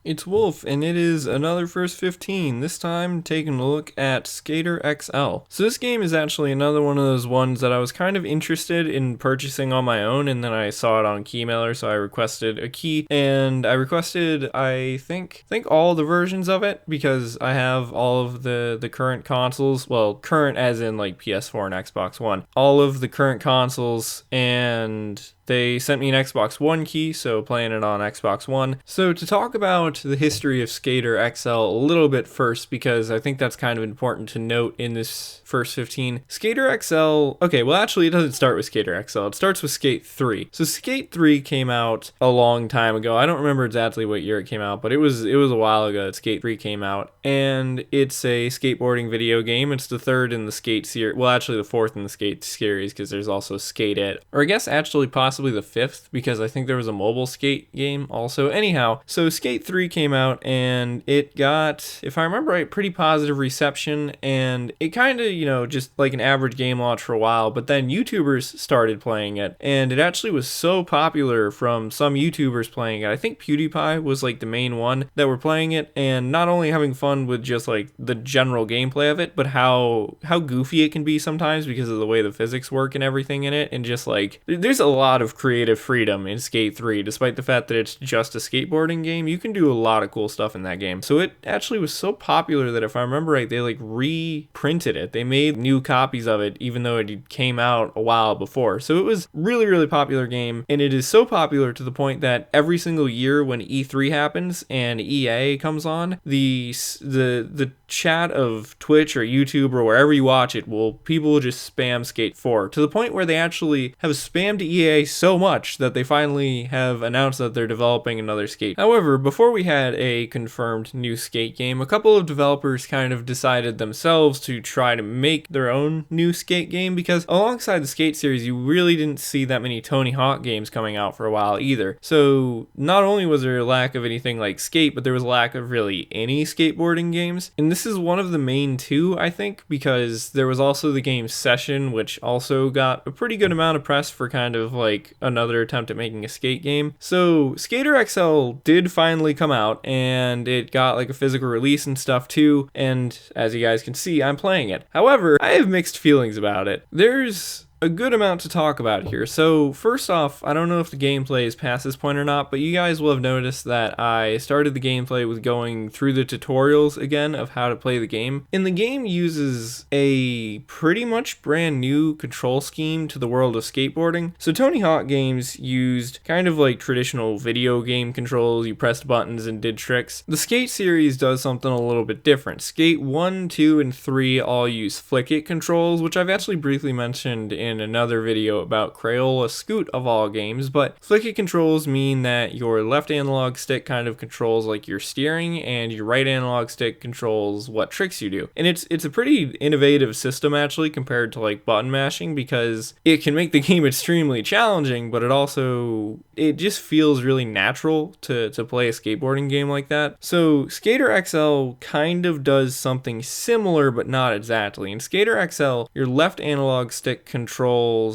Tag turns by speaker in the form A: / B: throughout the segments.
A: It's Wolf, and it is another First 15, this time taking a look at Skater XL. So this game is actually another one of those ones that I was kind of interested in purchasing on my own, and then I saw it on Keymailer, so I requested a key, and I requested, I think all the versions of it, because I have all of the current consoles, well, current as in like PS4 and Xbox One, all of the current consoles, and they sent me an Xbox One key, so playing it on Xbox One. So to talk about the history of Skater XL a little bit first, because I think that's kind of important to note in this first 15. Skater XL, okay, well actually it doesn't start with Skater XL, it starts with Skate 3. So Skate 3 came out a long time ago. I don't remember exactly what year it came out, but it was a while ago that Skate 3 came out. And it's a skateboarding video game. It's the third in the Skate series, well actually the fourth in the Skate series, because there's also Skate It, or I guess actually possibly the fifth, because I think there was a mobile skate game also. Anyhow, so Skate 3 came out and it got, if I remember right, pretty positive reception, and it kind of, just like an average game launch for a while, but then YouTubers started playing it, and it actually was so popular from some YouTubers playing it. I think PewDiePie was like the main one that were playing it, and not only having fun with just like the general gameplay of it, but how goofy it can be sometimes because of the way the physics work and everything in it, and just like there's a lot of creative freedom in Skate 3. Despite the fact that it's just a skateboarding game, you can do a lot of cool stuff in that game. So it actually was so popular that, if I remember right, they like reprinted it. They made new copies of it even though it came out a while before. So it was really popular game, and it is so popular to the point that every single year when E3 happens and EA comes on, the chat of Twitch or YouTube or wherever you watch it, people will just spam Skate 4, to the point where they actually have spammed EA so much that they finally have announced that they're developing another Skate. However, before we had a confirmed new Skate game, a couple of developers kind of decided themselves to try to make their own new Skate game, because alongside the Skate series, you really didn't see that many Tony Hawk games coming out for a while either. So not only was there a lack of anything like Skate, but there was a lack of really any skateboarding games. And this is one of the main two, I think, because there was also the game Session, which also got a pretty good amount of press for kind of like another attempt at making a skate game. So Skater XL did finally come out, and it got like a physical release and stuff too, and as you guys can see, I'm playing it. However, I have mixed feelings about it. There's a good amount to talk about here. So first off, I don't know if the gameplay is past this point or not, but you guys will have noticed that I started the gameplay with going through the tutorials again of how to play the game. And the game uses a pretty much brand new control scheme to the world of skateboarding. So Tony Hawk games used kind of like traditional video game controls. You pressed buttons and did tricks. The Skate series does something a little bit different. Skate 1, 2, and 3 all use flick it controls, which I've actually briefly mentioned in another video about Crayola Scoot of all games, but flick it controls mean that your left analog stick kind of controls like your steering, and your right analog stick controls what tricks you do. And it's a pretty innovative system actually compared to like button mashing, because it can make the game extremely challenging, but it just feels really natural to play a skateboarding game like that. So Skater XL kind of does something similar, but not exactly. In Skater XL, your left analog stick controls,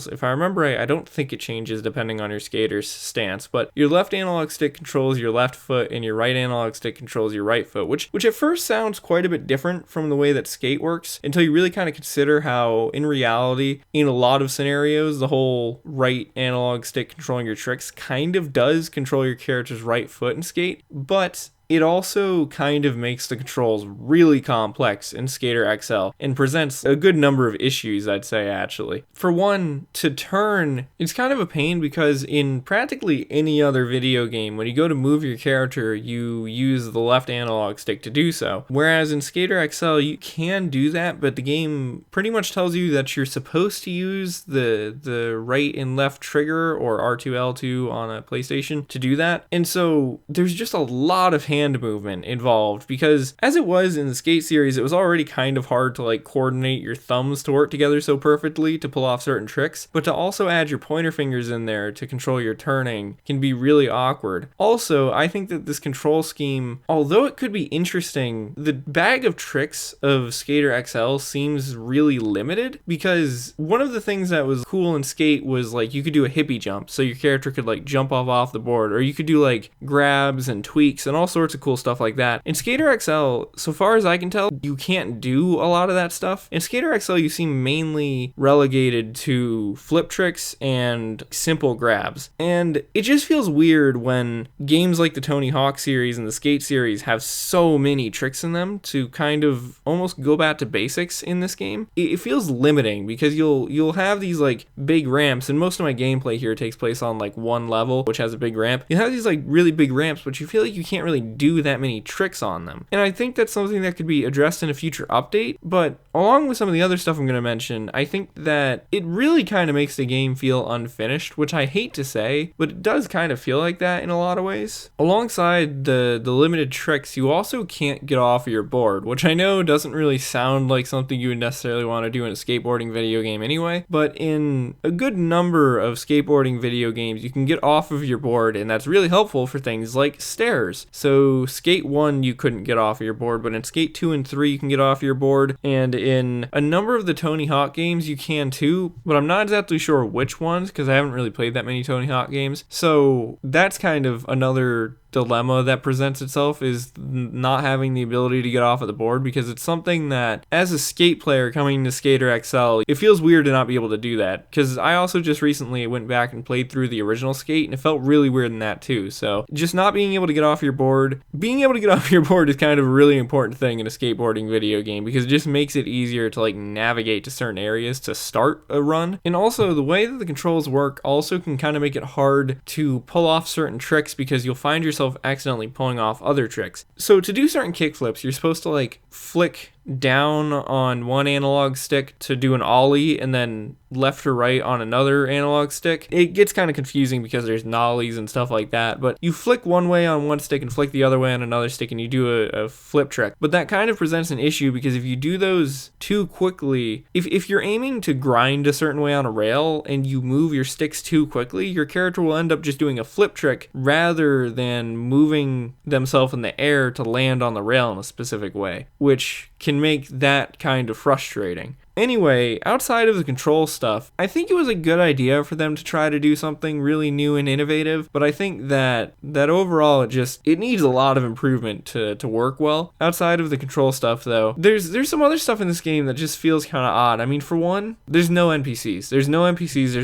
A: if I remember right, I don't think it changes depending on your skater's stance, but your left analog stick controls your left foot and your right analog stick controls your right foot, which at first sounds quite a bit different from the way that Skate works, until you really kind of consider how in reality, in a lot of scenarios, the whole right analog stick controlling your tricks kind of does control your character's right foot in Skate, but it also kind of makes the controls really complex in Skater XL and presents a good number of issues, I'd say, actually. For one, to turn, it's kind of a pain, because in practically any other video game, when you go to move your character, you use the left analog stick to do so. Whereas in Skater XL, you can do that, but the game pretty much tells you that you're supposed to use the right and left trigger, or R2L2 on a PlayStation, to do that. And so there's just a lot of hand movement involved, because as it was in the Skate series, it was already kind of hard to like coordinate your thumbs to work together so perfectly to pull off certain tricks, but to also add your pointer fingers in there to control your turning can be really awkward. Also, I think that this control scheme, although it could be interesting, the bag of tricks of Skater XL seems really limited, because one of the things that was cool in Skate was like you could do a hippie jump, so your character could like jump off the board, or you could do like grabs and tweaks and all sorts sorts of cool stuff like that. In Skater XL, so far as I can tell, you can't do a lot of that stuff. In Skater XL, you seem mainly relegated to flip tricks and simple grabs. And it just feels weird when games like the Tony Hawk series and the Skate series have so many tricks in them to kind of almost go back to basics in this game. It feels limiting because you'll have these like big ramps, and most of my gameplay here takes place on like one level, which has a big ramp. You have these like really big ramps, but you feel like you can't really do that many tricks on them. And I think that's something that could be addressed in a future update, but along with some of the other stuff I'm going to mention, I think that it really kind of makes the game feel unfinished, which I hate to say, but it does kind of feel like that in a lot of ways. Alongside the limited tricks, you also can't get off your board, which I know doesn't really sound like something you would necessarily want to do in a skateboarding video game anyway, but in a good number of skateboarding video games, you can get off of your board, and that's really helpful for things like stairs. So Skate 1, you couldn't get off of your board, but in Skate 2 and 3, you can get off your board, and in a number of the Tony Hawk games, you can too, but I'm not exactly sure which ones, because I haven't really played that many Tony Hawk games. So that's kind of another dilemma that presents itself, is not having the ability to get off of the board, because it's something that as a skate player coming to Skater XL, it feels weird to not be able to do that, because I also just recently went back and played through the original Skate, and it felt really weird in that too. So just not being able to get off your board, is kind of a really important thing in a skateboarding video game, because it just makes it easier to like navigate to certain areas to start a run. And also the way that the controls work also can kind of make it hard to pull off certain tricks, because you'll find yourself accidentally pulling off other tricks. So to do certain kickflips, you're supposed to like flick down on one analog stick to do an ollie, and then left or right on another analog stick. It gets kind of confusing because there's nollies and stuff like that, but you flick one way on one stick and flick the other way on another stick, and you do a flip trick. But that kind of presents an issue, because if you do those too quickly, if you're aiming to grind a certain way on a rail and you move your sticks too quickly, your character will end up just doing a flip trick rather than moving themselves in the air to land on the rail in a specific way, which can make that kind of frustrating. Anyway, outside of the control stuff, I think it was a good idea for them to try to do something really new and innovative, but I think that overall it needs a lot of improvement to work well. Outside of the control stuff though, there's some other stuff in this game that just feels kind of odd. I mean, for one, there's no NPCs. There's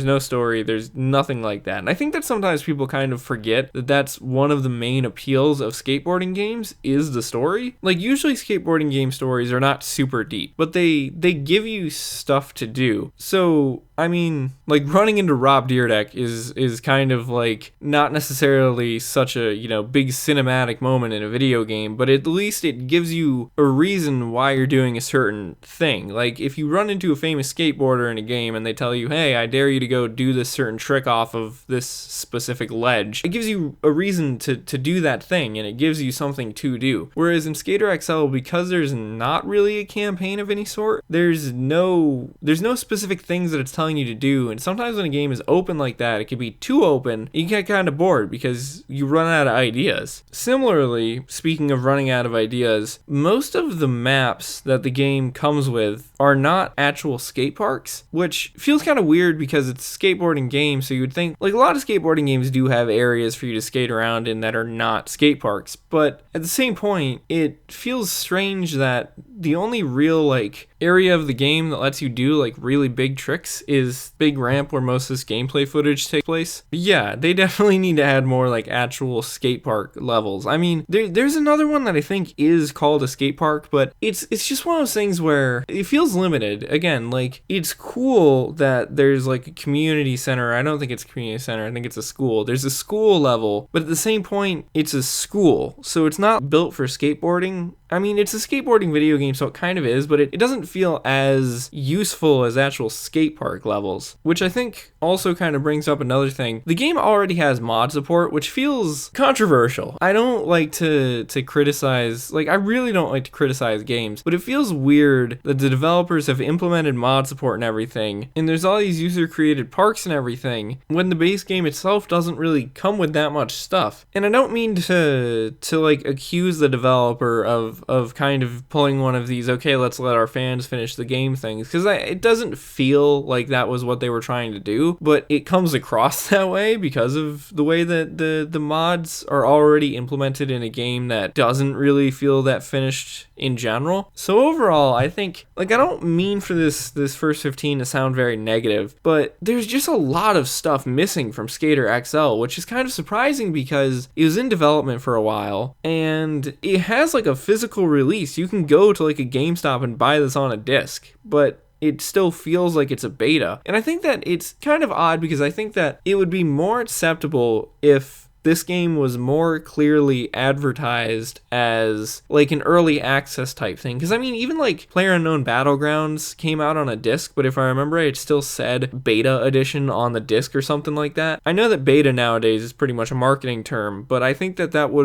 A: no story, there's nothing like that. And I think that sometimes people kind of forget that that's one of the main appeals of skateboarding games, is the story. Like, usually skateboarding game stories are not super deep, but they give you stuff to do. So I mean, like, running into Rob Dyrdek is kind of like not necessarily such a, big cinematic moment in a video game, but at least it gives you a reason why you're doing a certain thing. Like, if you run into a famous skateboarder in a game and they tell you, hey, I dare you to go do this certain trick off of this specific ledge, it gives you a reason to do that thing, and it gives you something to do. Whereas in Skater XL, because there's not really a campaign of any sort, there's no specific things that it's telling you to do, and sometimes when a game is open like that, it can be too open, you get kind of bored because you run out of ideas. Similarly, speaking of running out of ideas, most of the maps that the game comes with are not actual skate parks, which feels kind of weird because it's a skateboarding game, so you would think, like, a lot of skateboarding games do have areas for you to skate around in that are not skate parks, but at the same point, it feels strange that the only real, like, area of the game that lets you do, like, really big tricks is Big Ramp, where most of this gameplay footage takes place. But yeah, they definitely need to add more, like, actual skate park levels. I mean, there's another one that I think is called a skate park, but it's just one of those things where it feels limited. Again, like, it's cool that there's, like, a community center. I don't think it's a community center. I think it's a school. There's a school level, but at the same point, it's a school, so it's not built for skateboarding. I mean, it's a skateboarding video game, so it kind of is, but it doesn't feel as useful as actual skate park levels, which I think also kind of brings up another thing. The game already has mod support, which feels controversial. I don't like to criticize, like, I really don't like to criticize games, but it feels weird that the developers have implemented mod support and everything, and there's all these user-created parks and everything, when the base game itself doesn't really come with that much stuff. And I don't mean to like, accuse the developer of of kind of pulling one of these, okay, let's let our fans finish the game things, because it doesn't feel like that was what they were trying to do, but it comes across that way because of the way that the mods are already implemented in a game that doesn't really feel that finished in general. So overall, I think, like, I don't mean for this first 15 to sound very negative, but there's just a lot of stuff missing from Skater XL, which is kind of surprising because it was in development for a while and it has like a physical release. You can go to like a GameStop and buy this on a disc, but it still feels like it's a beta. And I think that it's kind of odd because I think that it would be more acceptable if this game was more clearly advertised as like an early access type thing. Because I mean, even like PlayerUnknown Battlegrounds came out on a disc, but if I remember right, it still said beta edition on the disc or something like that. I know that beta nowadays is pretty much a marketing term, but I think that that would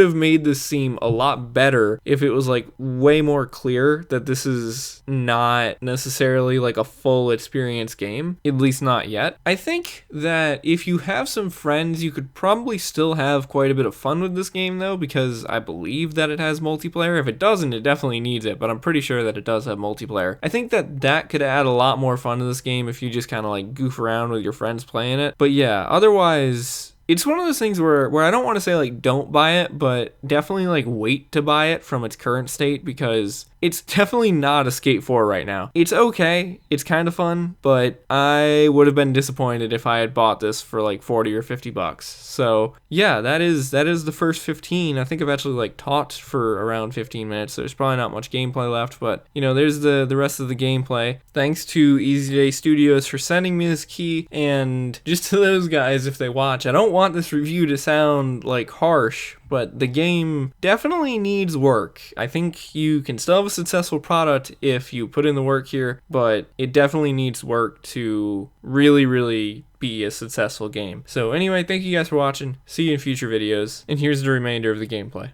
A: have made this seem a lot better if it was like way more clear that this is not necessarily like a full experience game, at least not yet. I think that if you have some friends, you could probably still have quite a bit of fun with this game though, because I believe that it has multiplayer. If it doesn't, it definitely needs it, but I'm pretty sure that it does have multiplayer. I think that that could add a lot more fun to this game if you just kind of like goof around with your friends playing it. But yeah, otherwise, it's one of those things where I don't want to say like don't buy it, but definitely like wait to buy it from its current state, because it's definitely not a Skate 4 right now. It's okay, it's kind of fun, but I would have been disappointed if I had bought this for like 40 or 50 bucks. So yeah, that is the first 15. I think I've actually like talked for around 15 minutes. So there's probably not much gameplay left, but you know, there's the rest of the gameplay. Thanks to Easy Day Studios for sending me this key, and just to those guys, if they watch, I don't want this review to sound like harsh, but the game definitely needs work. I think you can still have a successful product if you put in the work here, but it definitely needs work to really be a successful game. So anyway, thank you guys for watching. See you in future videos, and here's the remainder of the gameplay.